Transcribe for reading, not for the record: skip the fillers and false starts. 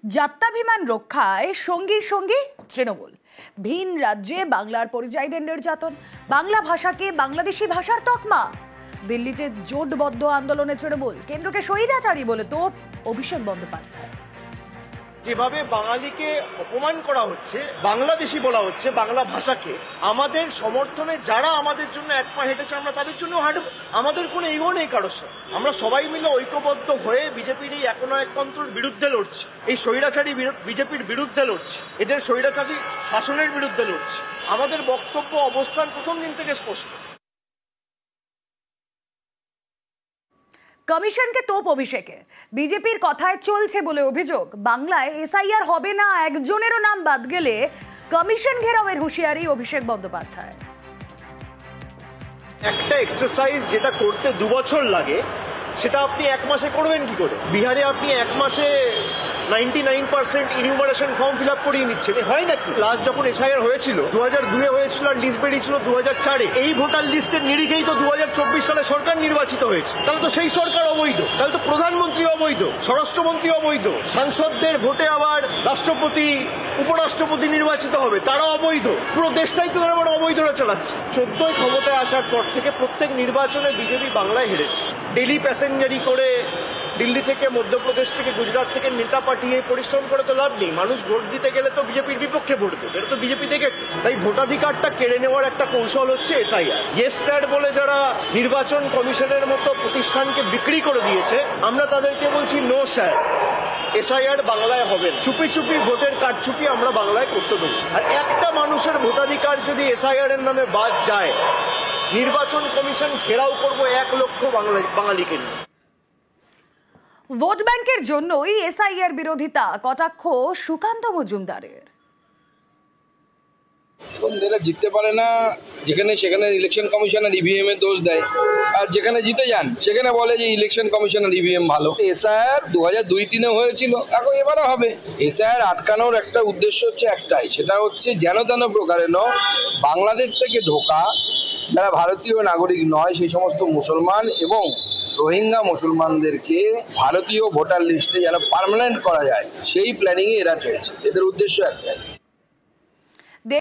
যাত্রাভিমান রক্ষায় সঙ্গীর সঙ্গী তৃণমূল। ভিন রাজ্যে বাংলার পরিযায়ীদের নির্যাতন, বাংলা ভাষাকে বাংলাদেশি ভাষার তকমা। দিল্লিতে জোটবদ্ধ আন্দোলনে তৃণমূল, কেন্দ্রকে স্বৈরাচারী বলে তোপ অভিষেক বন্দ্যোপাধ্যায়। যেভাবে বাঙালিকে অপমান করা হচ্ছে, বাংলাদেশি বলা হচ্ছে, বাংলা ভাষাকে, আমাদের সমর্থনে যারা আমাদের জন্য এক পা হেঁটেছে আমরা তাদের জন্য হাঁটব। আমাদের কোনো ইগো নেই কারোর সাথে। আমরা সবাই মিলে ঐক্যবদ্ধ হয়ে বিজেপির এই একনায়কতন্ত্রের বিরুদ্ধে লড়ছি, এই স্বৈরাচারী বিজেপির বিরুদ্ধে লড়ছি, এদের স্বৈরাচারী শাসনের বিরুদ্ধে লড়ছি। আমাদের বক্তব্য অবস্থান প্রথম দিন থেকে স্পষ্ট। কমিশনকে তোপ অভিষেকে, বিজেপির কথায় চলছে বলে অভিযোগ। বাংলায় এসআইআর হবে না, একজনেরও নাম বাদ গেলে কমিশন ঘেরাওয়ের হুঁশিয়ারি অভিষেক বন্দ্যোপাধ্যায়। একটা এক্সারসাইজ যেটা করতে 2 বছর লাগে সেটা আপনি 1 মাসে করবেন কি করে? বিহারে আপনি 1 মাসে 99% ইনিউমারেশন ফর্ম ফিল আপ করিয়ে নিচ্ছেন, হয় নাকি? লাস্ট যখন এসআইআর হয়েছিল 2002-এ হয়েছিল, আর লিস্ট বেরিয়েছিল 2004-এ। এই ভোটার লিস্টের নিরিখেই তো 2024 সালে সরকার নির্বাচিত হয়েছে। তাহলে তো সেই সরকার অবৈধ, তাহলে তো প্রধানমন্ত্রী অবৈধ, স্বরাষ্ট্রমন্ত্রী অবৈধ, সাংসদদের ভোটে আবার রাষ্ট্রপতি উপরাষ্ট্রপতি নির্বাচিত হবে, তারা অবৈধ। পুরো দেশটাই তো তারা অবৈধরা চালাচ্ছে। 14 ক্ষমতায় আসার পর থেকে প্রত্যেক নির্বাচনে বিজেপি বাংলায় হেরেছে। ডেলি প্যাসেঞ্জারি করে দিল্লি থেকে, মধ্যপ্রদেশ থেকে, গুজরাট থেকে নেতা পাঠিয়ে পরিশ্রম করে তো লাভ নেই। মানুষ ভোট দিতে গেলে তো বিজেপির বিপক্ষে ভোট দেবে, এটা তো বিজেপি দেখেছে। তাই ভোটাধিকারটা কেড়ে নেওয়ার একটা কৌশল হচ্ছে এসআইআর। ইয়েস স্যার বলে যারা নির্বাচন কমিশনের মতো প্রতিষ্ঠানকে বিক্রি করে দিয়েছে, আমরা তাদেরকে বলছি নো স্যার, এসআইআর বাংলায় হবে না। চুপি চুপি ভোটের কারচুপি আমরা বাংলায় করতে দেবো। আর একটা মানুষের ভোটাধিকার যদি এসআইআর এর নামে বাদ যায়, নির্বাচন কমিশন ঘেরাও করবো 1 লক্ষ বাঙালিকে নিয়ে। ভোট ব্যাংকের জন্যই এসআইআর বিরোধিতা, কটাক্ষ সুকান্ত মজুমদারের। এরা জিততে পারে না, যেখানে সেখানে ইলেকশন কমিশনার ইভিএম এর দোষ দেয়, আর যেখানে জিতে যান সেখানে বলে যে ইলেকশন কমিশনার ইভিএম ভালো। এসআইআর 2002-03-এ হয়েছিল, এখন এবারও হবে। এসআইআর আটকানোর একটা উদ্দেশ্য হচ্ছে একটাই, সেটা হচ্ছে যেন তেন প্রকারে বাংলাদেশ থেকে ঢোকা যারা ভারতীয় নাগরিক নয় সেই সমস্ত মুসলমান এবং রোহিঙ্গা মুসলমানদেরকে ভারতীয় ভোটার লিস্টে যেন পার্মানেন্ট করা যায়, সেই প্ল্যানিংয়ে এরা চলছে। এদের উদ্দেশ্য একটাই।